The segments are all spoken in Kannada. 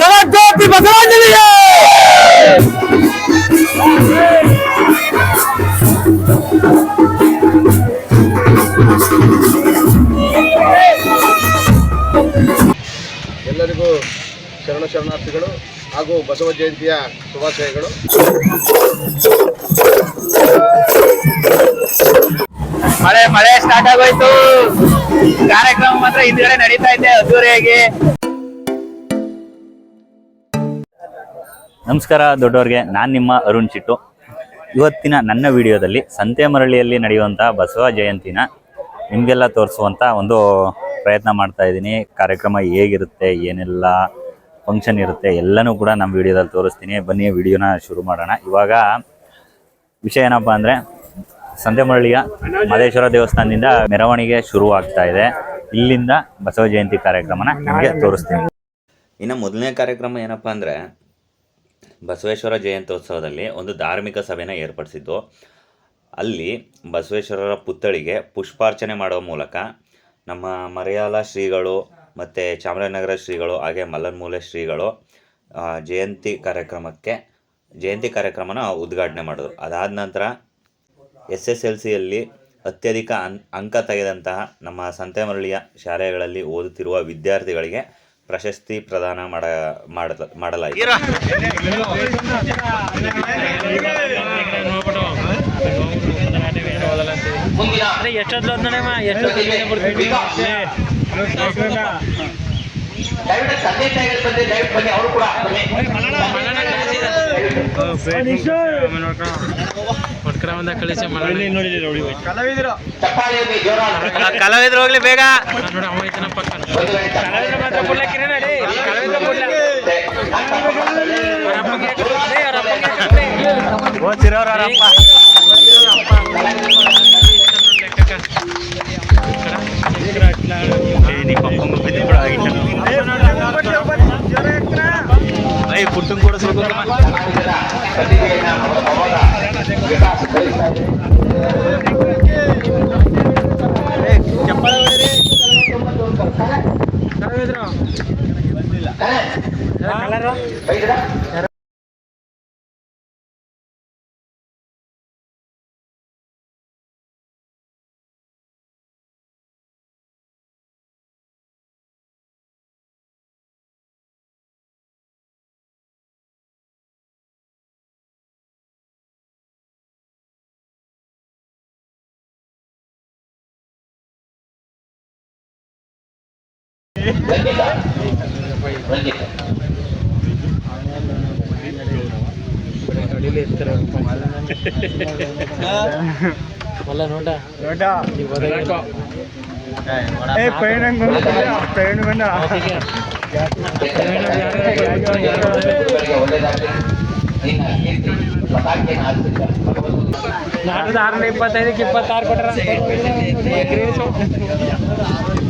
ಜಗಜ್ಯೋತಿ ಬಸವಾಂಜಲಿಗೆ ಎಲ್ಲರಿಗೂ ಶರಣಾರ್ಥಿಗಳು ಹಾಗೂ ಬಸವ ಜಯಂತಿಯ ಶುಭಾಶಯಗಳು. ಮಳೆ ಸ್ಟಾರ್ಟ್ ಆಗೋಯ್ತು. ಕಾರ್ಯಕ್ರಮ ಮಾತ್ರ ಹಿಂದ್ಗಡೆ ನಡೀತಾ ಇದೆ ಅದ್ದೂರಿಯಾಗಿ. ನಮಸ್ಕಾರ ದೊಡ್ಡವ್ರಿಗೆ, ನಾನು ನಿಮ್ಮ ಅರುಣ್ ಚಿಟ್ಟು. ಇವತ್ತಿನ ನನ್ನ ವಿಡಿಯೋದಲ್ಲಿ ಸಂತೆಮರಳಿಯಲ್ಲಿ ನಡೆಯುವಂಥ ಬಸವ ಜಯಂತಿನ ನಿಮಗೆಲ್ಲ ತೋರಿಸುವಂಥ ಒಂದು ಪ್ರಯತ್ನ ಮಾಡ್ತಾ ಇದ್ದೀನಿ. ಕಾರ್ಯಕ್ರಮ ಹೇಗಿರುತ್ತೆ, ಏನೆಲ್ಲ ಫಂಕ್ಷನ್ ಇರುತ್ತೆ ಎಲ್ಲನೂ ಕೂಡ ನಮ್ಮ ವಿಡಿಯೋದಲ್ಲಿ ತೋರಿಸ್ತೀನಿ. ಬನ್ನಿ ವಿಡಿಯೋನ ಶುರು ಮಾಡೋಣ. ಇವಾಗ ವಿಷಯ ಏನಪ್ಪ ಅಂದರೆ, ಸಂತೆಮರಳಿಯ ಮಹದೇಶ್ವರ ದೇವಸ್ಥಾನದಿಂದ ಮೆರವಣಿಗೆ ಶುರು ಆಗ್ತಾ ಇದೆ. ಇಲ್ಲಿಂದ ಬಸವ ಜಯಂತಿ ಕಾರ್ಯಕ್ರಮನ ನಿಮಗೆ ತೋರಿಸ್ತೀನಿ. ಇನ್ನು ಮೊದಲನೇ ಕಾರ್ಯಕ್ರಮ ಏನಪ್ಪ ಅಂದರೆ, ಬಸವೇಶ್ವರ ಜಯಂತ್ಯೋತ್ಸವದಲ್ಲಿ ಒಂದು ಧಾರ್ಮಿಕ ಸಭೆನ ಏರ್ಪಡಿಸಿದ್ದು. ಅಲ್ಲಿ ಬಸವೇಶ್ವರರ ಪುತ್ಥಳಿಗೆ ಪುಷ್ಪಾರ್ಚನೆ ಮಾಡುವ ಮೂಲಕ ನಮ್ಮ ಮರ್ಯಾಲ ಶ್ರೀಗಳು ಮತ್ತು ಚಾಮರಾಜನಗರ ಶ್ರೀಗಳು ಹಾಗೆ ಮಲ್ಲನ್ಮೂಲೆ ಶ್ರೀಗಳು ಜಯಂತಿ ಕಾರ್ಯಕ್ರಮನ ಉದ್ಘಾಟನೆ ಮಾಡಿದ್ರು. ಅದಾದ ನಂತರ SSLCಯಲ್ಲಿ ಅತ್ಯಧಿಕ ಅಂಕ ತೆಗೆದಂತಹ ನಮ್ಮ ಸಂತೆಮರಳಿಯ ಶಾಲೆಗಳಲ್ಲಿ ಓದುತ್ತಿರುವ ವಿದ್ಯಾರ್ಥಿಗಳಿಗೆ ಪ್ರಶಸ್ತಿ ಪ್ರದಾನ ಮಾಡಲಾಯಿತು. ಕಲಾವಿದ್ರು ಹೋಗ್ಲಿ ಬೇಗ. ಪುಟ್ಟಂಗ್ ಕೂಡ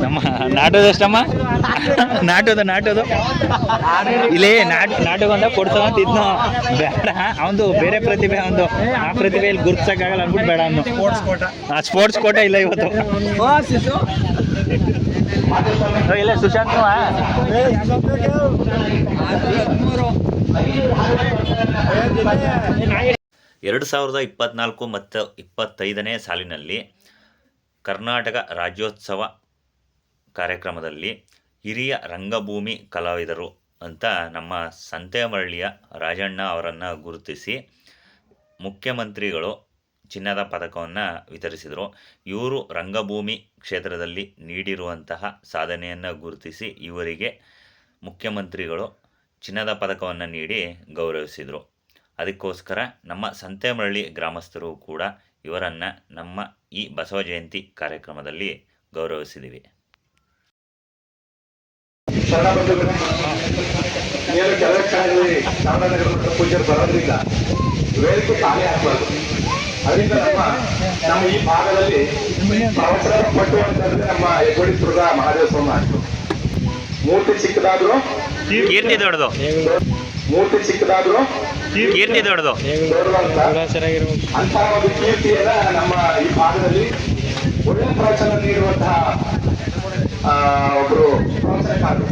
ನಮ್ಮ ನಾಟೋದಷ್ಟಮ್ಮ ನಾಟೋದು ಇಲ್ಲಿ ನಾಟೋಗಂತ ಕೊಡ್ಸೋಂತಿದ್ನು ಬೇಡ. ಅವನು ಬೇರೆ ಪ್ರತಿಭೆ, ಅವನು ಆ ಪ್ರತಿಭೆಯಲ್ಲಿ ಗುರುತಿಸಕ್ಕಾಗಲ್ಲ ಅಂದ್ಬಿಟ್ಟು ಬೇಡ ಅವನು. ಸ್ಪೋರ್ಟ್ಸ್ ಕೋಟ ಇಲ್ಲ ಇವತ್ತು. ಇಲ್ಲ ಸುಶಾಂತ್ 2024 ಮತ್ತು 25ನೇ ಸಾಲಿನಲ್ಲಿ ಕರ್ನಾಟಕ ರಾಜ್ಯೋತ್ಸವ ಕಾರ್ಯಕ್ರಮದಲ್ಲಿ ಹಿರಿಯ ರಂಗಭೂಮಿ ಕಲಾವಿದರು ಅಂತ ನಮ್ಮ ಸಂತೆಮರಳಿಯ ರಾಜಣ್ಣ ಅವರನ್ನು ಗುರುತಿಸಿ ಮುಖ್ಯಮಂತ್ರಿಗಳು ಚಿನ್ನದ ಪದಕವನ್ನು ವಿತರಿಸಿದರು. ಇವರು ರಂಗಭೂಮಿ ಕ್ಷೇತ್ರದಲ್ಲಿ ನೀಡಿರುವಂತಹ ಸಾಧನೆಯನ್ನು ಗುರುತಿಸಿ ಇವರಿಗೆ ಮುಖ್ಯಮಂತ್ರಿಗಳು ಚಿನ್ನದ ಪದಕವನ್ನು ನೀಡಿ ಗೌರವಿಸಿದರು. ಅದಕ್ಕೋಸ್ಕರ ನಮ್ಮ ಸಂತೆಮರಳಿ ಗ್ರಾಮಸ್ಥರು ಕೂಡ ಇವರನ್ನು ನಮ್ಮ ಈ ಬಸವ ಜಯಂತಿ ಕಾರ್ಯಕ್ರಮದಲ್ಲಿ ಗೌರವಿಸಿದ್ದೀವಿ. ಪೂಜಾರಿ ಬರೋದ್ರಿಂದ ವೇದಿಕೆ ಖಾಲಿ ಆಗಬಾರ್ದು. ಅದರಿಂದ ನಮ್ಮ ಈ ಭಾಗದಲ್ಲಿ ಪ್ರವಚನ ಪಟ್ಟು ಅಂತಂದ್ರೆ ನಮ್ಮ ಹೆಗ್ಗೋಡಿಪುರದ ಮಹಾದೇವ ಸ್ವಾಮಿ ಆಯ್ತು. ಮೂರ್ತಿ ಚಿಕ್ಕದಾದ್ರು ಕೀರ್ತಿ ದೊಡ್ಡದು, ಮೂರ್ತಿ ಚಿಕ್ಕದಾದ್ರು ಕೀರ್ತಿ ದೊಡ್ಡದು ಅಂತ ಒಂದು ಕೀರ್ತಿಯನ್ನ ನಮ್ಮ ಈ ಭಾಗದಲ್ಲಿ ಒಳ್ಳೆ ಪ್ರವಚನ ನೀಡುವಂತಹ ಒಬ್ರು ಪ್ರವಚನಕಾರರು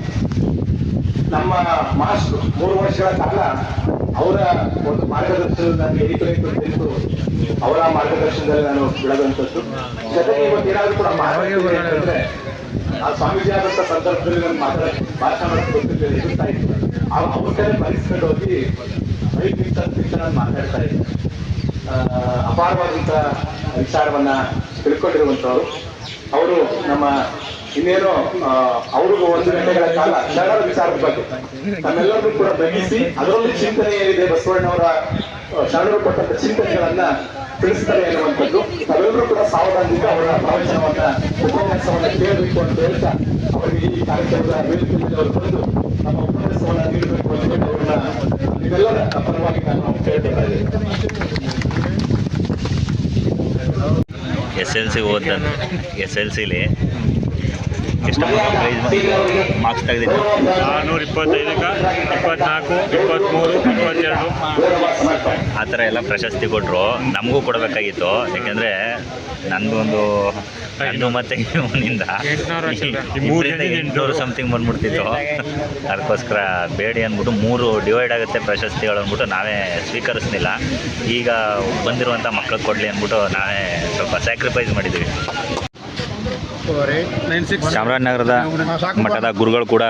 ನಮ್ಮ ಮಾಸ್ಟರ್ 3 ವರ್ಷಗಳ ಕಾಲ ಅವರ ಒಂದು ಮಾರ್ಗದರ್ಶನದಲ್ಲಿ ಏಕೈಕ ಅವರ ಮಾರ್ಗದರ್ಶನದಲ್ಲಿ ನಾನು ಬೆಳೆದಂಥದ್ದು. ಜೊತೆಗೆ ಇವತ್ತು ಏನಾದರೂ ಕೂಡ ಮಾತಾಡಿದ್ರೆ ಆ ಸ್ವಾಮೀಜಿ ಆದಂಥ ಸಂದರ್ಭದಲ್ಲಿ ನಾನು ಭಾಷಣ ಎದುರ್ತಾ ಇತ್ತು. ಅವ್ರ ಕಡೆ ಪರಿಸ್ಕೊಂಡು ಹೋಗಿ 5 ನಿಮಿಷ ನಾನು ಮಾತಾಡ್ತಾ ಇದ್ದೆ. ಅಪಾರವಾದಂಥ ವಿಚಾರವನ್ನ ತಿಳ್ಕೊಂಡಿರುವಂಥವ್ರು ಅವರು. ನಮ್ಮ ಇನ್ನೇನು ಅವ್ರಿಗೂ 1 ಗಂಟೆಗಳ ಕಾಲ ಶರಣರ ವಿಚಾರದ ಬಗ್ಗೆ ನಮ್ಮೆಲ್ಲರೂ ಕೂಡ ಬೆಳೆಸಿ ಅದರಲ್ಲೂ ಚಿಂತನೆ ಏನಿದೆ ಬಸವಣ್ಣವರ ಶರಣರು ಕೊಟ್ಟಂತ ಚಿಂತನೆಗಳನ್ನ ತಿಳಿಸ್ತಾರೆ ಎನ್ನುವಂಥದ್ದು. ನಾವೆಲ್ಲರೂ ಕೂಡ ಸಾವಧಾನದಿಂದ ಅವರ ಪ್ರವಚನವನ್ನ ಉಪನ್ಯಾಸವನ್ನ ಕೇಳಬೇಕು ಅಂತ ಹೇಳ್ತಾ ಅವರಿಗೆ ಈ ಕಾರ್ಯಕ್ರಮದ ವೇದಿಕೆಯಲ್ಲಿ ಅವರು ಬಂದು ನಮ್ಮ ಉಪನ್ಯಾಸವನ್ನ ನೀಡಬೇಕು ಅಂತ ಹೇಳಿ ಅವ್ರನ್ನ ಇದೆಲ್ಲರ ಪರವಾಗಿ ನಾನು ಕೇಳ್ತಾ ಇದ್ದೇನೆ. SLC ಓದಂತ SLCಲಿ ಎಷ್ಟು ಮಾರ್ಕ್ಸ್ ತೆಗೆದಿದ್ದು? 625ಕ್ಕೆ 24, 23, 22. ಆ ಥರ ಎಲ್ಲ ಪ್ರಶಸ್ತಿ ಕೊಟ್ಟರು. ನಮಗೂ ಕೊಡಬೇಕಾಗಿತ್ತು, ಯಾಕೆಂದರೆ ನಂದು ಮತ್ತು ಇವನಿಂದ 800 ಸಮಥಿಂಗ್ ಬಂದ್ಬಿಡ್ತಿತ್ತು. ಅದಕ್ಕೋಸ್ಕರ ಬೇಡಿ ಅಂದ್ಬಿಟ್ಟು 3 ಡಿವೈಡ್ ಆಗುತ್ತೆ ಪ್ರಶಸ್ತಿಗಳು ಅಂದ್ಬಿಟ್ಟು ನಾವೇ ಸ್ವೀಕರಿಸ್ಲಿಲ್ಲ. ಈಗ ಬಂದಿರುವಂಥ ಮಕ್ಕಳಿಗೆ ಕೊಡಲಿ ಅಂದ್ಬಿಟ್ಟು ನಾವೇ ಸ್ವಲ್ಪ ಸ್ಯಾಕ್ರಿಫೈಸ್ ಮಾಡಿದ್ದೀವಿ. ಚಾಮರಾಜನಗರದ ಮಠದ ಗುರುಗಳು ಕೂಡ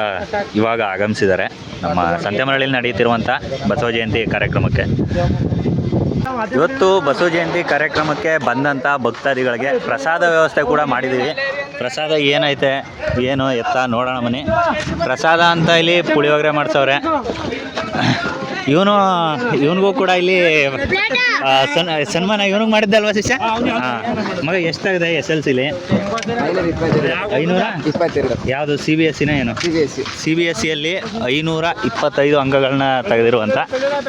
ಇವಾಗ ಆಗಮಿಸಿದ್ದಾರೆ ನಮ್ಮ ಸಂತೆಮರಳಿಯಲ್ಲಿ ನಡೆಯುತ್ತಿರುವಂಥ ಬಸವ ಜಯಂತಿ ಕಾರ್ಯಕ್ರಮಕ್ಕೆ. ಇವತ್ತು ಬಸವ ಜಯಂತಿ ಕಾರ್ಯಕ್ರಮಕ್ಕೆ ಬಂದಂಥ ಭಕ್ತಾದಿಗಳಿಗೆ ಪ್ರಸಾದ ವ್ಯವಸ್ಥೆ ಕೂಡ ಮಾಡಿದ್ದೀವಿ. ಪ್ರಸಾದ ಏನೈತೆ ಏನು ಎತ್ತ ನೋಡೋಣ ಬನ್ನಿ. ಪ್ರಸಾದ ಅಂತ ಇಲ್ಲಿ ಪುಳಿಯೋಗರೆ ಮಾಡ್ಸವ್ರೆ. ಇವನಿಗೂ ಕೂಡ ಇಲ್ಲಿ ಸನ್ಮಾನ ಇವನಿಗೆ ಮಾಡಿದ್ದಲ್ವಾ ಶಿಷ್ಯ? ಹಾಂ ಮಗ ಎಷ್ಟಾಗಿದೆ SLCಲಿ? 522. ಯಾವುದು CBSEನ ಏನು? CBSEಯಲ್ಲಿ 525 ಅಂಕಗಳನ್ನ ತೆಗೆದಿರುವಂಥ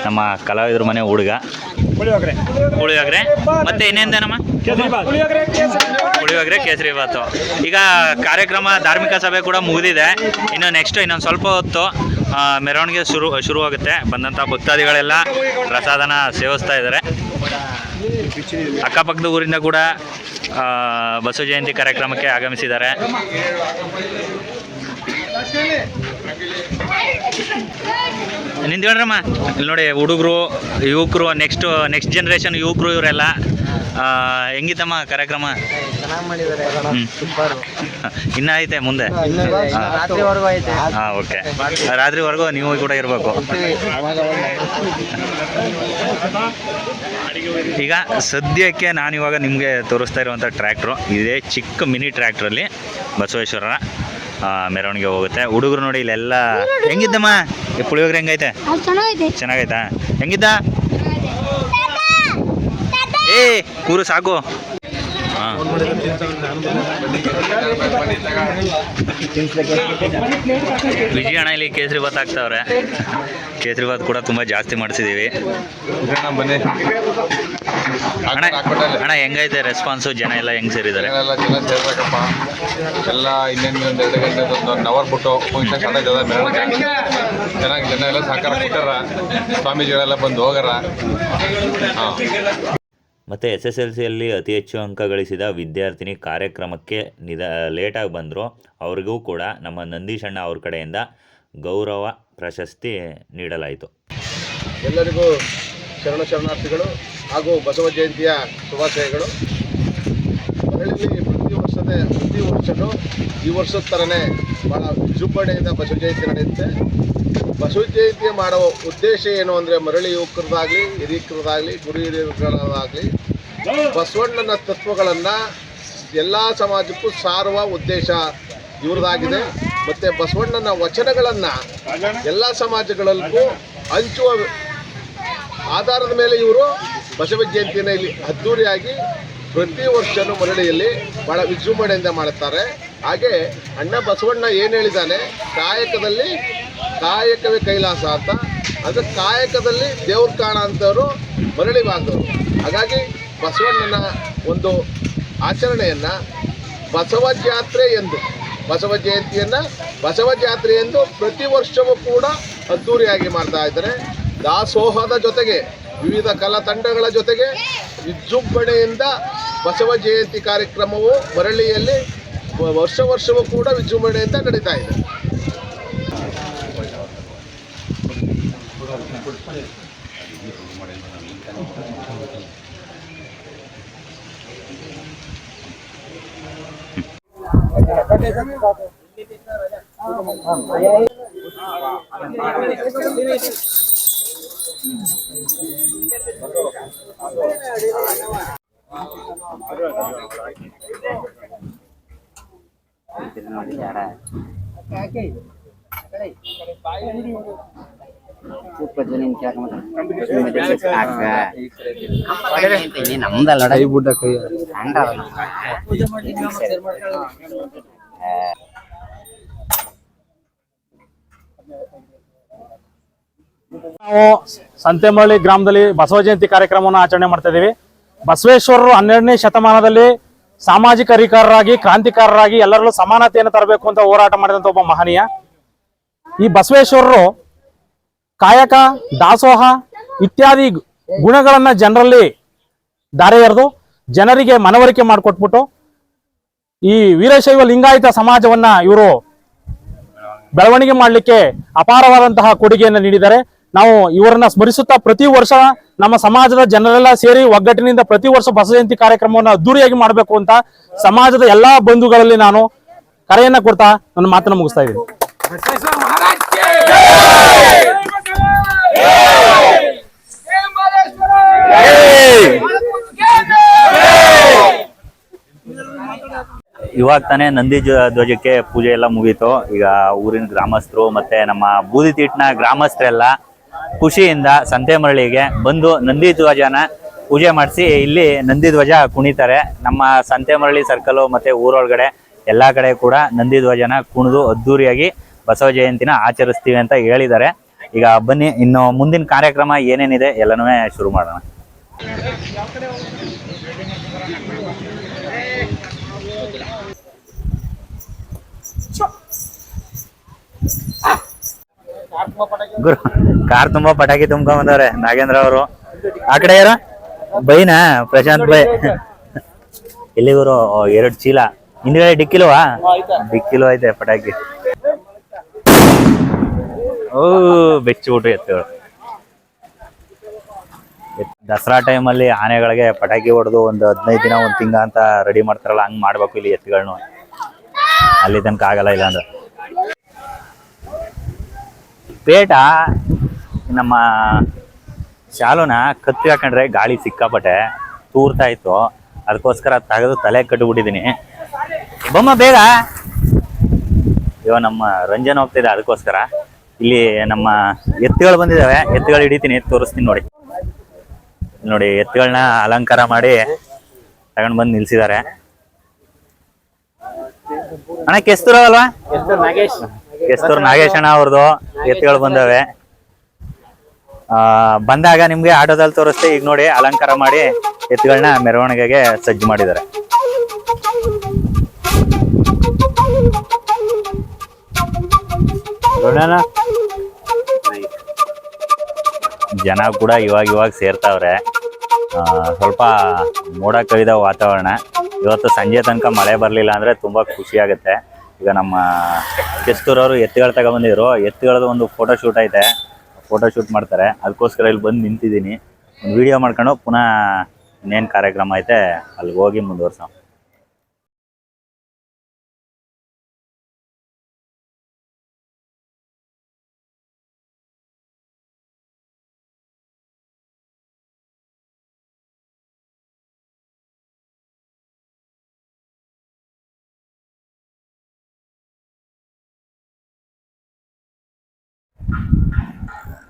ನಮ್ಮ ಕಲಾವಿದ್ರ ಮನೆ ಹುಡುಗ. ಪುಳಿಯೋಗರೆ ಮತ್ತೆ ಇನ್ನೇಂದೇನಮ್ಮ? ಪುಳಿಯೋಗರೆ ಕೇಸರಿ ಬಾತು. ಈಗ ಕಾರ್ಯಕ್ರಮ ಧಾರ್ಮಿಕ ಸಭೆ ಕೂಡ ಮುಗಿದಿದೆ. ಇನ್ನೊಂದು ಸ್ವಲ್ಪ ಹೊತ್ತು ಮೆರವಣಿಗೆ ಶುರುವಾಗುತ್ತೆ. ಬಂದಂಥ ಭಕ್ತಾದಿಗಳೆಲ್ಲ ಪ್ರಸಾದನ ಸೇವಿಸ್ತಾ ಇದ್ದಾರೆ. ಅಕ್ಕಪಕ್ಕದ ಊರಿಂದ ಕೂಡ ಬಸವ ಜಯಂತಿ ಕಾರ್ಯಕ್ರಮಕ್ಕೆ ಆಗಮಿಸಿದ್ದಾರೆ. ನಿಂತ್ಕೊಳ್ರಮ್ಮ. ಇಲ್ಲಿ ನೋಡಿ ಹುಡುಗರು ಯುವಕರು ನೆಕ್ಸ್ಟ್ ಜನ್ರೇಷನ್ ಯುವಕರು ಇವರೆಲ್ಲ. ಹೆಂಗಿತ್ತಮ್ಮ ಕಾರ್ಯಕ್ರಮ? ಇನ್ನ ಐತೆ ಮುಂದೆ? ಹಾಂ ಓಕೆ. ರಾತ್ರಿವರೆಗೂ ನೀವು ಕೂಡ ಇರಬೇಕು. ಈಗ ಸದ್ಯಕ್ಕೆ ನಾನಿವಾಗ ನಿಮಗೆ ತೋರಿಸ್ತಾ ಇರುವಂಥ ಟ್ರ್ಯಾಕ್ಟ್ರು ಇದೇ ಚಿಕ್ಕ ಮಿನಿ ಟ್ರ್ಯಾಕ್ಟ್ರಲ್ಲಿ ಬಸವೇಶ್ವರರ ಮೆರವಣಿಗೆ ಹೋಗುತ್ತೆ. ಹುಡುಗರು ನೋಡಿ ಇಲ್ಲೆಲ್ಲ. ಹೆಂಗಿದ್ದಮ್ಮ ಪುಳಿಯೋಗರೆ? ಹೆಂಗೈತೆ? ಚೆನ್ನಾಗೈತಾ? ಹೆಂಗಿದ್ದ? ಏ ಕೂರು ಸಾಕು. ಹಾಂ ವಿಜಯಣ್ಣ ಇಲ್ಲಿ ಕೇಸರಿ ಬಾತ್ ಹಾಕ್ತಾವ್ರೆ. ಕೇಸರಿ ಬಾತ್ ಕೂಡ ತುಂಬ ಜಾಸ್ತಿ ಮಾಡಿಸಿದ್ದೀವಿ. ಅಣ್ಣ ಹೆಂಗೈತೆ ರೆಸ್ಪಾನ್ಸು? ಜನ ಎಲ್ಲ ಹೆಂಗೆ ಸೇರಿದ್ದಾರೆ? ಜನ ಸೇರ್ಬೇಕಪ್ಪ ಎಲ್ಲ. ಇನ್ನೇನು 1-2 ಗಂಟೆ 1 ಅವರ್ ಬಿಟ್ಟು ಫಂಕ್ಷನ್ ಸ್ಟಾರ್ಟ್ ಆಯ್ತದ. ಚೆನ್ನಾಗಿ ಜನ ಎಲ್ಲ ಸಹಕಾರ ಕೊಟ್ಟಾರ. ಸ್ವಾಮೀಜಿಗಳೆಲ್ಲ ಬಂದು ಹೋಗಾರ. ಹಾಂ. ಮತ್ತು SSLCಯಲ್ಲಿ ಅತಿ ಹೆಚ್ಚು ಅಂಕ ಗಳಿಸಿದ ವಿದ್ಯಾರ್ಥಿನಿ ಕಾರ್ಯಕ್ರಮಕ್ಕೆ ಲೇಟಾಗಿ ಬಂದರು. ಅವ್ರಿಗೂ ಕೂಡ ನಮ್ಮ ನಂದೀಶಣ್ಣ ಅವ್ರ ಕಡೆಯಿಂದ ಗೌರವ ಪ್ರಶಸ್ತಿ ನೀಡಲಾಯಿತು. ಎಲ್ಲರಿಗೂ ಶರಣಾರ್ಥಿಗಳು ಹಾಗೂ ಬಸವ ಜಯಂತಿಯ ಶುಭಾಶಯಗಳು. ಪ್ರತಿ ವರ್ಷವೂ ಈ ವರ್ಷದ ಥರನೇ ಭಾಳ ವಿಜೃಂಭಣೆಯಿಂದ ಬಸವ ಜಯಂತಿ ನಡೆಯುತ್ತೆ. ಬಸವ ಜಯಂತಿ ಮಾಡುವ ಉದ್ದೇಶ ಏನು ಅಂದರೆ ಮರಳಿ ಯುವಕರದಾಗಲಿ ಹಿರಿಯಕರದಾಗಲಿ ಗುರು ಹಿರಿಯರುಗಳಾಗಲಿ ಬಸವಣ್ಣನ ತತ್ವಗಳನ್ನು ಎಲ್ಲ ಸಮಾಜಕ್ಕೂ ಸಾರುವ ಉದ್ದೇಶ ಇವ್ರದ್ದಾಗಿದೆ. ಮತ್ತು ಬಸವಣ್ಣನ ವಚನಗಳನ್ನು ಎಲ್ಲ ಸಮಾಜಗಳಲ್ಲೂ ಹಂಚುವ ಆಧಾರದ ಮೇಲೆ ಇವರು ಬಸವ ಜಯಂತಿಯನ್ನು ಇಲ್ಲಿ ಅದ್ದೂರಿಯಾಗಿ ಪ್ರತಿ ವರ್ಷವೂ ಮರಳಿಯಲ್ಲಿ ಭಾಳ ವಿಜೃಂಭಣೆಯಿಂದ ಮಾಡುತ್ತಾರೆ. ಹಾಗೆ ಅಣ್ಣ ಬಸವಣ್ಣ ಏನು ಹೇಳಿದ್ದಾನೆ, ಕಾಯಕವೇ ಕೈಲಾಸ ಅಂತ. ಅದು ಕಾಯಕದಲ್ಲಿ ದೇವ್ರ ಕಾಣ ಅಂತವರು ಮರಳಿ ಬಾಂಧವರು. ಹಾಗಾಗಿ ಬಸವಣ್ಣನ ಒಂದು ಆಚರಣೆಯನ್ನು ಬಸವ ಜಾತ್ರೆ ಎಂದು, ಬಸವ ಜಯಂತಿಯನ್ನು ಬಸವ ಜಾತ್ರೆ ಎಂದು ಪ್ರತಿ ವರ್ಷವೂ ಕೂಡ ಅದ್ದೂರಿಯಾಗಿ ಮಾಡ್ತಾ ಇದ್ದಾರೆ. ದಾಸೋಹದ ಜೊತೆಗೆ ವಿವಿಧ ಕಲಾ ತಂಡಗಳ ಜೊತೆಗೆ ವಿಜೃಂಭಣೆಯಿಂದ ಬಸವ ಜಯಂತಿ ಕಾರ್ಯಕ್ರಮವು ಮರಳಿಯಲ್ಲಿ ವರ್ಷವೂ ಕೂಡ ವಿಜೃಂಭಣೆಯಿಂದ ನಡೀತಾ ಇದೆ. ನಾವು ಸಂತೆಮರಳಿ ಗ್ರಾಮದಲ್ಲಿ ಬಸವ ಜಯಂತಿ ಕಾರ್ಯಕ್ರಮವನ್ನು ಆಚರಣೆ ಮಾಡ್ತಾ ಇದ್ದೀವಿ. ಬಸವೇಶ್ವರರು 12ನೇ ಶತಮಾನದಲ್ಲಿ ಸಾಮಾಜಿಕ ಅಧಿಕಾರರಾಗಿ ಕ್ರಾಂತಿಕಾರರಾಗಿ ಎಲ್ಲರಲ್ಲೂ ಸಮಾನತೆಯನ್ನು ತರಬೇಕು ಅಂತ ಹೋರಾಟ ಮಾಡಿದಂತ ಒಬ್ಬ ಮಹನೀಯ. ಈ ಬಸವೇಶ್ವರರು ಕಾಯಕ, ದಾಸೋಹ ಇತ್ಯಾದಿ ಗುಣಗಳನ್ನ ಜನರಲ್ಲಿ ದಾರೆ ಎರೆದು ಜನರಿಗೆ ಮನವರಿಕೆ ಮಾಡಿಕೊಟ್ಬಿಟ್ಟು ಈ ವೀರಶೈವ ಲಿಂಗಾಯತ ಸಮಾಜವನ್ನ ಇವರು ಬೆಳವಣಿಗೆ ಮಾಡಲಿಕ್ಕೆ ಅಪಾರವಾದಂತಹ ಕೊಡುಗೆಯನ್ನು ನೀಡಿದ್ದಾರೆ. ನಾವು ಇವರನ್ನ ಸ್ಮರಿಸುತ್ತಾ ಪ್ರತಿ ವರ್ಷ ನಮ್ಮ ಸಮಾಜದ ಜನರೆಲ್ಲ ಸೇರಿ ಒಗ್ಗಟ್ಟಿನಿಂದ ಪ್ರತಿ ವರ್ಷ ಬಸವ ಜಯಂತಿ ಕಾರ್ಯಕ್ರಮವನ್ನು ಅದ್ದೂರಿಯಾಗಿ ಮಾಡಬೇಕು ಅಂತ ಸಮಾಜದ ಎಲ್ಲಾ ಬಂಧುಗಳಲ್ಲಿ ನಾನು ಕರೆಯನ್ನ ಕೊಡ್ತಾ ನನ್ನ ಮಾತನ್ನ ಮುಗಿಸ್ತಾ ಇದ್ದೀನಿ. ಇವಾಗ ತಾನೇ ನಂದಿ ಧ್ವಜಕ್ಕೆ ಪೂಜೆ ಎಲ್ಲ ಮುಗೀತು. ಈಗ ಊರಿನ ಗ್ರಾಮಸ್ಥರು ಮತ್ತೆ ನಮ್ಮ ಬೂದಿತೀಟ್ನ ಗ್ರಾಮಸ್ಥರೆಲ್ಲ ಖುಷಿಯಿಂದ ಸಂತೆಮರಳಿಗೆ ಬಂದು ನಂದಿ ಧ್ವಜನ ಪೂಜೆ ಮಾಡಿಸಿ ಇಲ್ಲಿ ನಂದಿ ಧ್ವಜ ಕುಣಿತಾರೆ. ನಮ್ಮ ಸಂತೆಮರಳಿ ಸರ್ಕಲ್ ಮತ್ತೆ ಊರೊಳಗಡೆ ಎಲ್ಲಾ ಕಡೆ ಕೂಡ ನಂದಿ ಧ್ವಜನ ಕುಣಿದು ಅದ್ದೂರಿಯಾಗಿ ಬಸವ ಜಯಂತಿನ ಆಚರಿಸ್ತೀವಿ ಅಂತ ಹೇಳಿದ್ದಾರೆ. ಈಗ ಬನ್ನಿ ಇನ್ನು ಮುಂದಿನ ಕಾರ್ಯಕ್ರಮ ಏನೇನಿದೆ ಎಲ್ಲನೂ ಶುರು ಮಾಡೋಣ. ಗುರು ಕಾರ್ ತುಂಬಾ ಪಟಾಕಿ ತುಂಬ್ಕೊಂಡ್ ಬಂದವ್ರೆ ನಾಗೇಂದ್ರ ಅವರು. ಆ ಕಡೆ ಯಾರ ಬೈನಾ ಪ್ರಶಾಂತ್ ಬೈ ಇಲ್ಲಿ ಗುರು 2 ಚೀಲ ಹಿಂದ್ಗಡೆ ಡಿಕ್ಕಿಲ್ವಾ? ಡಿಕ್ಕಿಲು ಐತೆ ಪಟಾಕಿ. ಓ ಬೆಚ್ಚಿಬಿಟ್ರು ಎತ್ತುಗಳು. ದಸರಾ ಟೈಮಲ್ಲಿ ಆನೆಗಳಿಗೆ ಪಟಾಕಿ ಹೊಡೆದು ಒಂದು 15 ದಿನ 1 ತಿಂಗಳ ಅಂತ ರೆಡಿ ಮಾಡ್ತಾರಲ್ಲ, ಹಂಗ್ ಮಾಡ್ಬೇಕು ಇಲ್ಲಿ ಎತ್ತುಗಳನ್ನ. ಅಲ್ಲಿ ತನಕ ಆಗಲ್ಲ ಇಲ್ಲ ಅಂದ್ರೆ ಪೇಟ ನಮ್ಮ ಶಾಲುನ ಕತ್ತಿ ಹಾಕೊಂಡ್ರೆ ಗಾಳಿ ಸಿಕ್ಕಾಪಟ್ಟೆ ತೂರ್ತಾ ಇತ್ತು. ಅದಕ್ಕೋಸ್ಕರ ತೆಗೆದು ತಲೆ ಕಟ್ಟಿಬಿಟ್ಟಿದ್ದೀನಿ. ಬೊಮ್ಮ ಬೇಗ ಇವಾಗ ನಮ್ಮ ರಂಜನ್ ಹೋಗ್ತಿದೆ. ಅದಕ್ಕೋಸ್ಕರ ಇಲ್ಲಿ ನಮ್ಮ ಎತ್ತುಗಳು ಬಂದಿದ್ದಾವೆ. ಎತ್ತುಗಳು ಹಿಡಿತೀನಿ, ತೋರಿಸ್ತೀನಿ ನೋಡಿ. ನೋಡಿ ಎತ್ತುಗಳನ್ನ ಅಲಂಕಾರ ಮಾಡಿ ತಗೊಂಡ್ ಬಂದು ನಿಲ್ಸಿದ್ದಾರೆ. ಅಣ್ಣ ಕೆಸ್ತೂರು ಅಲ್ವಾ? ಕೆಸ್ತೂರು ನಾಗೇಶ್ ಅಣ್ಣ ಅವ್ರದ್ದು ಎತ್ತುಗಳು ಬಂದವೆ. ಬಂದಾಗ ನಿಮ್ಗೆ ಆಟೋದಲ್ಲಿ ತೋರಿಸ್ತೆ. ಈಗ ನೋಡಿ ಅಲಂಕಾರ ಮಾಡಿ ಎತ್ತುಗಳನ್ನ ಮೆರವಣಿಗೆಗೆ ಸಜ್ಜು ಮಾಡಿದ್ದಾರೆ. ಜನ ಕೂಡ ಇವಾಗ ಸೇರ್ತಾವ್ರೆ. ಸ್ವಲ್ಪ ಮೋಡ ಕವಿದ ವಾತಾವರಣ. ಇವತ್ತು ಸಂಜೆ ತನಕ ಮಳೆ ಬರಲಿಲ್ಲ ಅಂದ್ರೆ ತುಂಬಾ ಖುಷಿ ಆಗುತ್ತೆ. ಈಗ ನಮ್ಮ ಕೆಸ್ತೂರವರು ಎತ್ತುಗಳು ತಗೊಂಡ್ಬಂದಿದ್ರು. ಎತ್ತುಗಳದ್ದು ಒಂದು ಫೋಟೋ ಶೂಟ್ ಐತೆ, ಫೋಟೋ ಶೂಟ್ ಮಾಡ್ತಾರೆ. ಅದಕ್ಕೋಸ್ಕರ ಇಲ್ಲಿ ಬಂದು ನಿಂತಿದ್ದೀನಿ. ಒಂದು ವಿಡಿಯೋ ಮಾಡ್ಕೊಂಡು ಪುನಃ ಇನ್ನೇನು ಕಾರ್ಯಕ್ರಮ ಐತೆ ಅಲ್ಲಿಗೆ ಹೋಗಿ ಮುಂದುವರ್ಸೋಣ.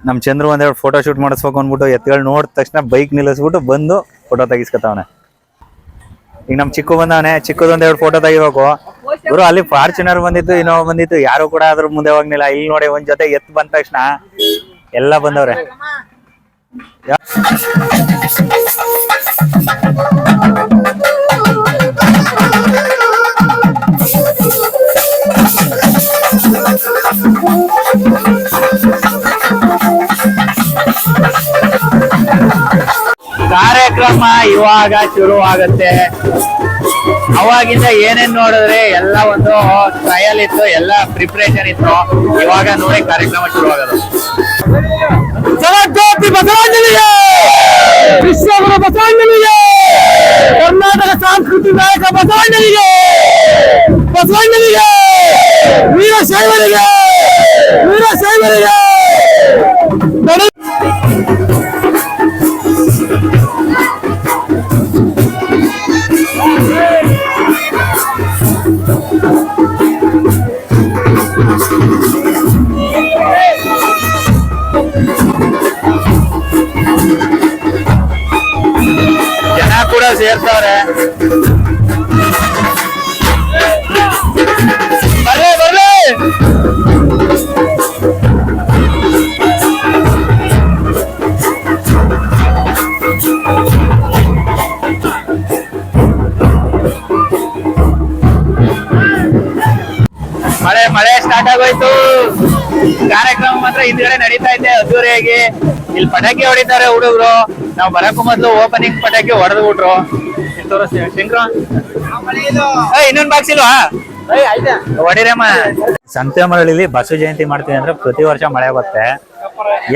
ನಮ್ಮ ಚಂದ್ರು ಒಂದೆರಡು ಫೋಟೋ ಶೂಟ್ ಮಾಡಿಸ್ಬೇಕು ಅಂದ್ಬಿಟ್ಟು ಎತ್ತುಗಳು ನೋಡಿದ ತಕ್ಷಣ ಬೈಕ್ ನಿಲ್ಲಿಸ್ಬಿಟ್ಟು ಬಂದು ಫೋಟೋ ತೆಗಿಸ್ಕೊತಾವನೆ. ಈಗ ನಮ್ಮ ಚಿಕ್ಕು ಬಂದವನೆ, ಚಿಕ್ಕದೊಂದೆರಡು ಫೋಟೋ ತೆಗಿಬೇಕು. ಇವರು ಅಲ್ಲಿ ಫಾರ್ಚುನರ್ ಬಂದಿತ್ತು, ಇನ್ನೋವಾ ಬಂದಿತ್ತು, ಯಾರು ಕೂಡ ಅದ್ರ ಮುಂದೆ ಹೋಗ್ಲಿಲ್ಲ. ಇಲ್ಲಿ ನೋಡಿ ಒಂದ್ ಜೊತೆ ಎತ್ತು ಬಂದ ತಕ್ಷಣ ಎಲ್ಲ ಬಂದವ್ರೆ. ಕಾರ್ಯಕ್ರಮ ಇವಾಗ ಶುರು ಆಗತ್ತೆ. ಅವಾಗಿಂದ ಏನೇನ್ ನೋಡಿದ್ರೆ ಎಲ್ಲ ಒಂದು ಟ್ರಯಲ್ ಇತ್ತು, ಎಲ್ಲ ಪ್ರಿಪರೇಷನ್ ಇತ್ತು. ಇವಾಗ ನೋಡಿ ಕಾರ್ಯಕ್ರಮ ಶುರು ಆಗೋದು. ಜಗಜ್ಯೋತಿ ಬಸವಣ್ಣನಿಗೆ, ವಿಶ್ವಗುರು ಬಸವಣ್ಣನಿಗೆ, ಕರ್ನಾಟಕ ಸಾಂಸ್ಕೃತಿಕ ನಾಯಕ ಬಸವಣ್ಣನಿಗೆ, ಬಸವಣ್ಣನಿಗೆ, ವೀರಶೈವರಿಗೆ, ವೀರಶೈವರಿಗೆ. ಜನ ಕೂಡ ಸೇರ್ತಾವ್ರೆ. ಬರ್ಲಿ ಬರ್ಲಿ. ಮಳೆ ಸ್ಟಾರ್ಟ್ ಆಗೋಯ್ತು. ಕಾರ್ಯಕ್ರಮ ಮಾತ್ರ ಹಿಂದ್ಗಡೆ ನಡೀತಾ ಇದೆ ಅದ್ದೂರಿಯಾಗಿ. ಇಲ್ಲಿ ಪಟಾಕಿ ಹೊಡಿತಾರೆ ಹುಡುಗರು. ನಾವು ಬರಕ್ಕೂ ಮೊದ್ಲು ಓಪನಿಂಗ್ ಪಟಾಕಿ ಹೊಡೆದು ಬಿಟ್ರು. ಇನ್ನೊಂದು ಬಾಕ್ಸ್ ಇಲ್ವಾ? ಹೊಡಿರಮ್ಮ. ಸಂತೆಮರಳಿಲಿ ಬಸವ ಜಯಂತಿ ಮಾಡ್ತೀವಿ ಅಂದ್ರೆ ಪ್ರತಿ ವರ್ಷ ಮಳೆ ಬರುತ್ತೆ.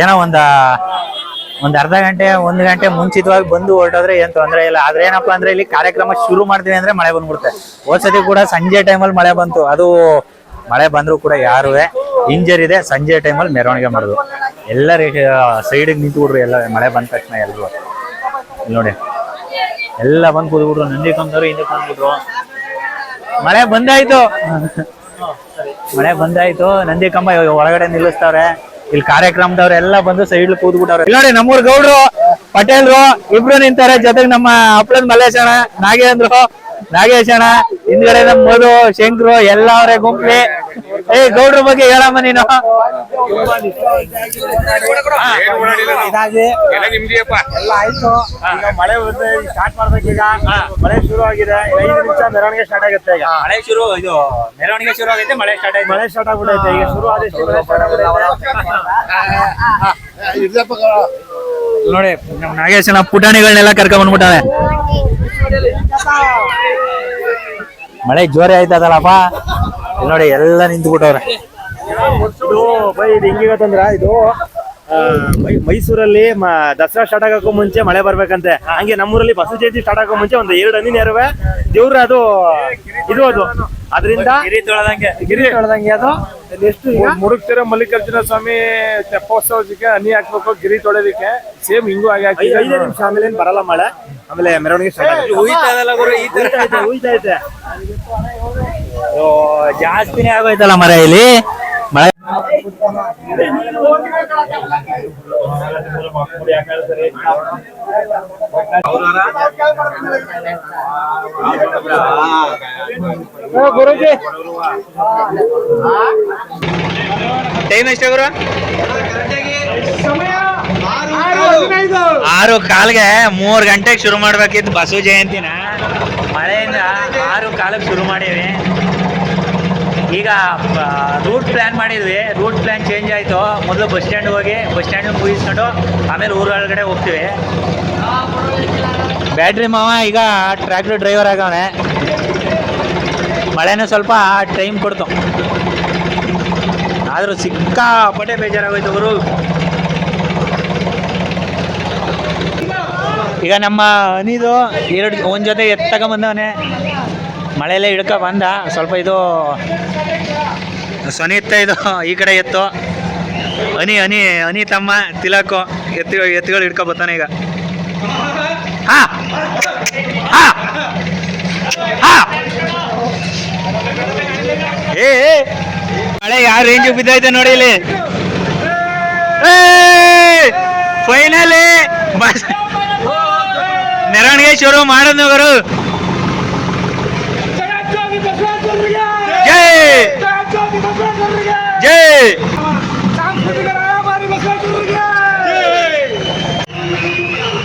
ಏನೋ ಒಂದ್ ಅರ್ಧ ಗಂಟೆ 1 ಗಂಟೆ ಮುಂಚಿತವಾಗಿ ಬಂದು ಹೊರಟೋದ್ರೆ ಏನ್ ತೊಂದ್ರೆ ಇಲ್ಲ. ಆದ್ರೆ ಏನಪ್ಪಾ ಅಂದ್ರೆ ಇಲ್ಲಿ ಕಾರ್ಯಕ್ರಮ ಶುರು ಮಾಡ್ತೀವಿ ಅಂದ್ರೆ ಮಳೆ ಬಂದ್ಬಿಡುತ್ತೆ. ಹೋದ್ಸತಿ ಕೂಡ ಸಂಜೆ ಟೈಮಲ್ಲಿ ಮಳೆ ಬಂತು. ಅದು ಮಳೆ ಬಂದ್ರು ಕೂಡ ಯಾರುವೆ ಇಂಜರಿದೆ. ಸಂಜೆ ಟೈಮಲ್ಲಿ ಮೆರವಣಿಗೆ ಮಾಡುದು. ಎಲ್ಲರೂ ಸೈಡಿಗೆ ನಿಂತ್ಬಿಟ್ರು. ಎಲ್ಲ ಮಳೆ ಬಂದ ತಕ್ಷಣ ಎಲ್ರು ಇಲ್ಲಿ ನೋಡಿ ಎಲ್ಲ ಬಂದು ಕೂತ್ಬಿಟ್ರು. ನಂದಿ ಕಂದವರು ಹಿಂದೆ ಬಂದ್ಬಿಟ್ರು. ಮಳೆ ಬಂದಾಯ್ತು. ಮಳೆ ಬಂದಾಯ್ತು. ನಂದಿ ಕಂಬ ಒಳಗಡೆ ನಿಲ್ಲಿಸ್ತಾವ್ರೆ. ಇಲ್ಲಿ ಕಾರ್ಯಕ್ರಮದವ್ರೆಲ್ಲ ಬಂದು ಸೈಡ್ ಕೂತ್ಬಿಟ್ಟವ್ರೆ. ಇಲ್ಲಿ ನೋಡಿ ನಮ್ಮೂರ್ ಗೌಡ್ರು ಪಟೇಲ್ರು ಇಬ್ರು ನಿಂತಾರೆ. ಜೊತೆಗೆ ನಮ್ಮ ಹಪ್ಪಳದ ಮಲ್ಲೇಶಣ್ಣ, ನಾಗೇಶಣ್ಣ, ಹಿಂದ್ಗಡೆ ನಮ್ಮ ಮಧು, ಶಂಕರು ಎಲ್ಲ ಅವರೇ ಗುಂಪ್ಲಿ. ಗೌಡ್ರ ಬಗ್ಗೆ ಹೇಳಮ್ಮ ನೀನು. ಮಳೆ ಸ್ಟಾರ್ಟ್ ಮಾಡ್ಬೇಕು. ಈಗ ಮಳೆ ಶುರು ಆಗಿದೆ. 5 ನಿಮಿಷ ಮೆರವಣಿಗೆ ಸ್ಟಾರ್ಟ್ ಆಗುತ್ತೆ. ಈಗ ಮಳೆ ಶುರು, ಇದು ಮೆರವಣಿಗೆ ಶುರು ಆಗೈತೆ. ಮಳೆ ಸ್ಟಾರ್ಟ್ ಆಯ್ತು. ಮಳೆ ಸ್ಟಾರ್ಟ್ ಆಗ್ಬಿಟ್ಟೈತೆ. ಈಗ ಶುರು ಆದಷ್ಟು ಮಳೆ ಸ್ಟಾರ್ಟ್ ನೋಡಿ ನಮ್ಮ ನಾಗೇಶನ ಪುಟಾಣಿಗಳನ್ನೆಲ್ಲ ಕರ್ಕೊಂಡ್ ಬಂದ್ಬಿಟ್ಟಾವೆ. ಮಳೆ ಜೋರೇ ಆಯ್ತದಲ್ಲಪ್ಪ. ಇಲ್ಲಿ ನೋಡಿ ಎಲ್ಲ ನಿಂತ್ಬಿಟ್ಟವ್ರೆ. ಇದು ಹೆಂಗಿಗತ್ತಂದ್ರ ಇದು ಮೈಸೂರಲ್ಲಿ ದಸರಾ ಸ್ಟಾರ್ಟ್ ಆಗೋಕ್ಕೂ ಮುಂಚೆ ಮಳೆ ಬರ್ಬೇಕಂತೆ. ಹಂಗೆ ನಮ್ಮೂರಲ್ಲಿ ಬಸವ ಜಯಂತಿ ಸ್ಟಾರ್ಟ್ ಆಗೋ ಮುಂಚೆ ಒಂದು 2 ಹನಿ ನೆರವೆ ದೇವ್ರ ಅದು ಅದರಿಂದ ಗಿರಿ ತೊಳೆದಂಗೆ ಅದು ಎಷ್ಟು ಮುರುಗ್ತಿರ ಮಲ್ಲಿಕಾರ್ಜುನ ಸ್ವಾಮಿ ತೆಪ್ಪೋತ್ಸವಕ್ಕೆ ಹನಿ ಹಾಕ್ಬೇಕು ಗಿರಿ ತೊಳೆದಕ್ಕೆ. ಸೇಮ್ ಹಿಂಗೂ ಹಾಗೆ 5 ನಿಮಿಷ ಆಮೇಲೆ ಏನ್ ಬರಲ್ಲ ಮಳೆ. ಆಮೇಲೆ ಮೆರವಣಿಗೆ ಸ್ಟಾರ್ಟ್ ಉಯ್ತೈತೆ. ಜಾಸ್ತಿನೇ ಆಗೋಯ್ತಲ್ಲ ಮರ ಇಲ್ಲಿ ಮಳೆ. ಟೈಮ್ ಎಷ್ಟು ಗುರು? 6:15ಗೆ 3 ಗಂಟೆಗೆ ಶುರು ಮಾಡ್ಬೇಕಿತ್ತು ಬಸವ ಜಯಂತಿನ. ಮಳೆಯಿಂದ 6:15ಕ್ಕೆ ಶುರು ಮಾಡೀವಿ. ಈಗ ರೂಟ್ ಪ್ಲಾನ್ ಮಾಡಿದ್ವಿ. ರೂಟ್ ಪ್ಲಾನ್ ಚೇಂಜ್ ಆಯಿತು. ಮೊದಲು ಬಸ್ ಸ್ಟ್ಯಾಂಡ್ ಹೋಗಿ ಬಸ್ ಸ್ಟ್ಯಾಂಡ್ ಮುಗಿಸ್ಕೊಂಡು ಆಮೇಲೆ ಊರೊಳಗಡೆ ಹೋಗ್ತೀವಿ. ಬ್ಯಾಟ್ರಿ ಮಾವ ಈಗ ಟ್ರ್ಯಾಕ್ಟರ್ ಡ್ರೈವರ್ ಆಗವನೆ. ಮಳೆನೂ ಸ್ವಲ್ಪ ಟೈಮ್ ಕೊಡ್ತು. ಆದರೂ ಸಿಕ್ಕಾಪಟ್ಟೆ ಬೇಜಾರಾಗೋಯ್ತು ಅವರು. ಈಗ ನಮ್ಮ ಅನಿದು ಒಂದು ಜೊತೆ ತಗೊಂಬಂದವನೆ. ಮಳೆಯಲ್ಲೇ ಹಿಡ್ಕೊ ಬಂದ. ಸ್ವಲ್ಪ ಇದು ಸೊನಿತ್ತ ಇದು ಈ ಕಡೆ ಎತ್ತು. ಹನಿ ತಮ್ಮ ತಿಲಕು ಎತ್ತುಗಳು ಹಿಡ್ಕೊ ಬರ್ತಾನೆ ಈಗ. ಮಳೆ ಯಾವ ರೇಂಜ್ ಬಿದ್ದೈತೆ ನೋಡಿ ಇಲ್ಲಿ. ಫೈನಲಿ ಮೆರವಣಿಗೆ ಶುರು ಮಾಡೋದು ಗುರು. ಜೈ ಜೈ.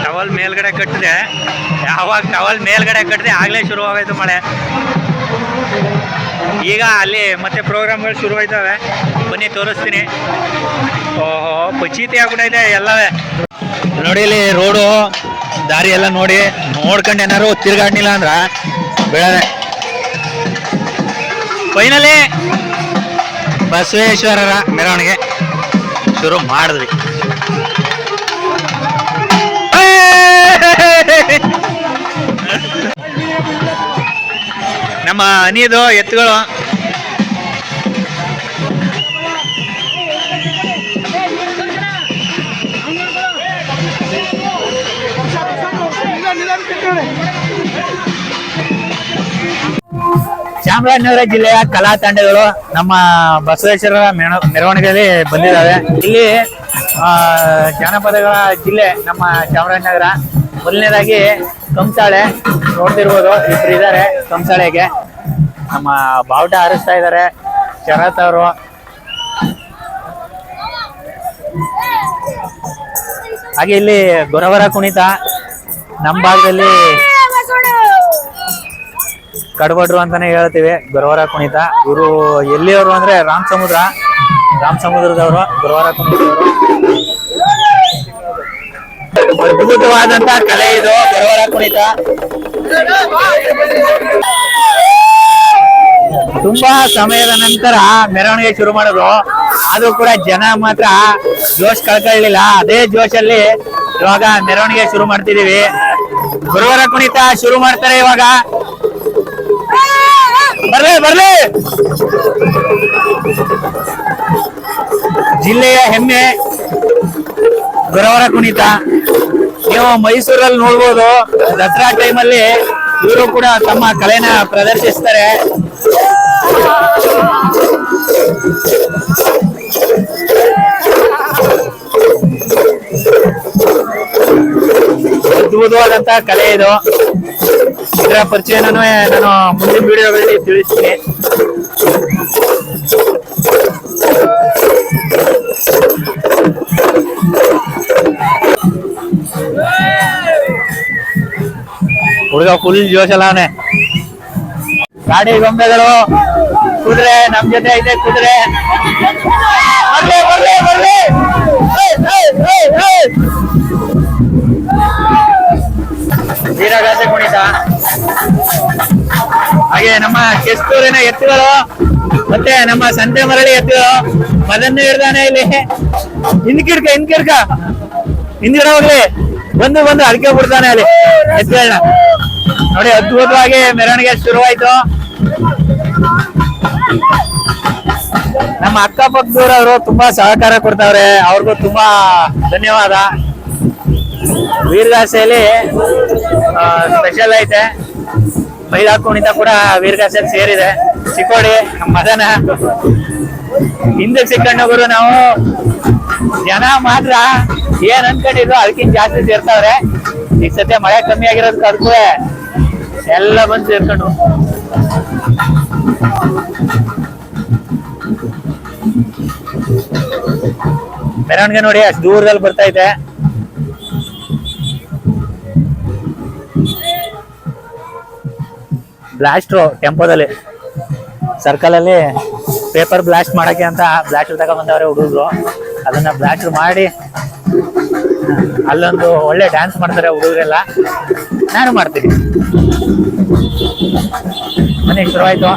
ಟವಲ್ ಮೇಲ್ಗಡೆ ಕಟ್ಟಿದೆ. ಯಾವಾಗ ಟವಲ್ ಮೇಲ್ಗಡೆ ಕಟ್ಟಿದೆ ಆಗ್ಲೇ ಶುರು ಆಗೋಯ್ತು ಮಳೆ. ಈಗ ಅಲ್ಲಿ ಮತ್ತೆ ಪ್ರೋಗ್ರಾಮ್ಗಳು ಶುರು ಆಯ್ತವೆ. ಬನ್ನಿ ತೋರಿಸ್ತೀನಿ. ಓಹೋ ಪಚೀತಿ ಆಗ್ಬಿಟ್ಟೈತೆ ಎಲ್ಲವೇ. ನೋಡಿ ಇಲ್ಲಿ ರೋಡು ದಾರಿ ಎಲ್ಲ ನೋಡ್ಕೊಂಡು ಏನಾರು ತಿರ್ಗಾಡ್ನಿಲ್ಲ ಅಂದ್ರ ಬೆಳದೆ. ಫೈನಲಿ ಬಸವೇಶ್ವರರ ಮೆರವಣಿಗೆ ಶುರು ಮಾಡಿದ್ವಿ. ನಮ್ಮ ಅನಿದು ಎತ್ತುಗಳು ಚಾಮರಾಜನಗರ ಜಿಲ್ಲೆಯ ಕಲಾ ತಂಡಗಳು ನಮ್ಮ ಬಸವೇಶ್ವರ ಮೆರವಣಿಗೆಯಲ್ಲಿ ಬಂದಿದ್ದಾವೆ. ಇಲ್ಲಿ ಜಾನಪದಗಳ ಜಿಲ್ಲೆ ನಮ್ಮ ಚಾಮರಾಜನಗರ. ಮೊದಲನೇದಾಗಿ ಕಂಸಾಳೆ ನೋಡ್ತಿರ್ಬೋದು, ಇಬ್ರು ಇದ್ದಾರೆ ಕಂಸಾಳೆಗೆ. ನಮ್ಮ ಬಾವುಟ ಹಾರಿಸ್ತಾ ಇದ್ದಾರೆ ಶರತ್ ಅವರು. ಹಾಗೆ ಇಲ್ಲಿ ಗೊರವರ ಕುಣಿತ, ನಮ್ಮ ಭಾಗದಲ್ಲಿ ಕಡಬಡ್ರು ಅಂತಾನೆ ಹೇಳ್ತೀವಿ ಗೊರವರ ಕುಣಿತ. ಇವರು ಎಲ್ಲಿಯವರು ಅಂದ್ರೆ ರಾಮ್ ಸಮುದ್ರದವರು ಗೊರವರ ಕುಣಿತವರು. ಅದ್ಭುತವಾದಂತ ಕಲೆ ಇದು ಗೊರವರ ಕುಣಿತ. ತುಂಬಾ ಸಮಯದ ನಂತರ ಮೆರವಣಿಗೆ ಶುರು ಮಾಡೋದು, ಅದು ಕೂಡ ಜನ ಮಾತ್ರ ಜೋಶ್ ಕಳ್ಕೊಳ್ಳಿಲ್ಲ. ಅದೇ ಜೋಶಲ್ಲಿ ಇವಾಗ ಮೆರವಣಿಗೆ ಶುರು ಮಾಡ್ತಿದೀವಿ. ಗೊರವರ ಕುಣಿತ ಶುರು ಮಾಡ್ತಾರೆ ಇವಾಗ. ಬರ್ಲಿ ಜಿಲ್ಲೆಯ ಹೆಮ್ಮೆ ಗೊರವರ ಕುಣಿತ. ನೀವು ಮೈಸೂರಲ್ಲಿ ನೋಡ್ಬೋದು, ದಸರಾ ಟೈಮಲ್ಲಿ ಇವರು ಕೂಡ ತಮ್ಮ ಕಲೆನ ಪ್ರದರ್ಶಿಸ್ತಾರೆ. ಅದ್ಭುತವಾದಂತ ಕಲೆ ಇದು. ಇದರ ಪರಿಚಯನೂ ನಾನು ಮುಂದಿನ ವಿಡಿಯೋಗಳಲ್ಲಿ ತಿಳಿಸ್ತೀನಿ. ಹುಡುಗ ಫುಲ್ ಜೋಶಲ್ಲವನೆ. ಗಾಡಿ ಗೊಂಬೆಗಳು, ಕುದುರೆ ನಮ್ ಜೊತೆ ಐತೆ. ಕುದುರೆ ವೀರಗಾಸೆ ಕುಣಿತ. ಹಾಗೆ ನಮ್ಮ ಕೆಸ್ತೂರಿನ ಎತ್ತುಗಳು ಮತ್ತೆ ನಮ್ಮ ಸಂತೆ ಮರಳಿ ಎತ್ತುಗಳು. ಮದನ್ನು ಹಿಡ್ದಾನೆ ಇಲ್ಲಿ. ಹಿಂದ್ಕಿಡ್ಕ ಹಿಂದ್ಗಡೆ ಹೋಗ್ಲಿ. ಬಂದು ಅಡಿಕೆ ಬಿಡ್ತಾನೆ ಅಲ್ಲಿ ಎತ್ತುಗಳನ್ನ ನೋಡಿ. ಅದ್ಭುತವಾಗಿ ಮೆರವಣಿಗೆ ಶುರುವಾಯ್ತು. ನಮ್ಮ ಅಕ್ಕಪಕ್ಕದವರು ತುಂಬಾ ಸಹಕಾರ ಕೊಡ್ತಾವ್ರೆ, ಅವ್ರಿಗೂ ತುಂಬಾ ಧನ್ಯವಾದ. ವೀರಗಾಸೆಯಲ್ಲಿ ಸ್ಪೆಷಲ್ ಐತೆ. ಮಹಿಳಾ ಕುಣಿತ ಕೂಡ ವೀರಗಾಸೆಯಲ್ಲಿ ಸೇರಿದೆ. ಚಿಕ್ಕೋಡಿ ಮದನ ಹಿಂದಕ್ಕೆ ಸಿಕ್ಕಣ್ಣಗುರು. ನಾವು ಜನ ಮಾತ್ರ ಏನ್ ಅನ್ಕೊಂಡಿದ್ರು ಅದಕ್ಕಿಂತ ಜಾಸ್ತಿ ಸೇರ್ತಾವ್ರೆ. ಈಗ ಸದ್ಯ ಮಳೆ ಕಮ್ಮಿ ಆಗಿರೋದಕ್ಕೆ ಅದಕ್ಕೂ ಎಲ್ಲ ಬಂದು ಸೇರ್ಕೊಂಡು. ಮೆರವಣಿಗೆ ನೋಡಿ ಅಷ್ಟು ದೂರದಲ್ಲಿ ಬರ್ತಾ ಇದೆ. ಬ್ಲಾಸ್ಟ್ರು ಟೆಂಪೋದಲ್ಲಿ ಸರ್ಕಲ್ ಅಲ್ಲಿ ಪೇಪರ್ ಬ್ಲಾಸ್ಟ್ ಮಾಡಕ್ಕೆ ಅಂತ ಬ್ಲಾಸ್ಟರ್ ತಗೊಂಡ್ಬಂದವ್ರೆ ಹುಡುಗರು. ಅದನ್ನ ಬ್ಲಾಸ್ಟರ್ ಮಾಡಿ ಅಲ್ಲೊಂದು ಒಳ್ಳೆ ಡ್ಯಾನ್ಸ್ ಮಾಡ್ತಾರೆ ಹುಡುಗರೆಲ್ಲ. ನಾನು ಮಾಡ್ತೀನಿ. ಮನೆ ಶುರುವಾಯ್ತು.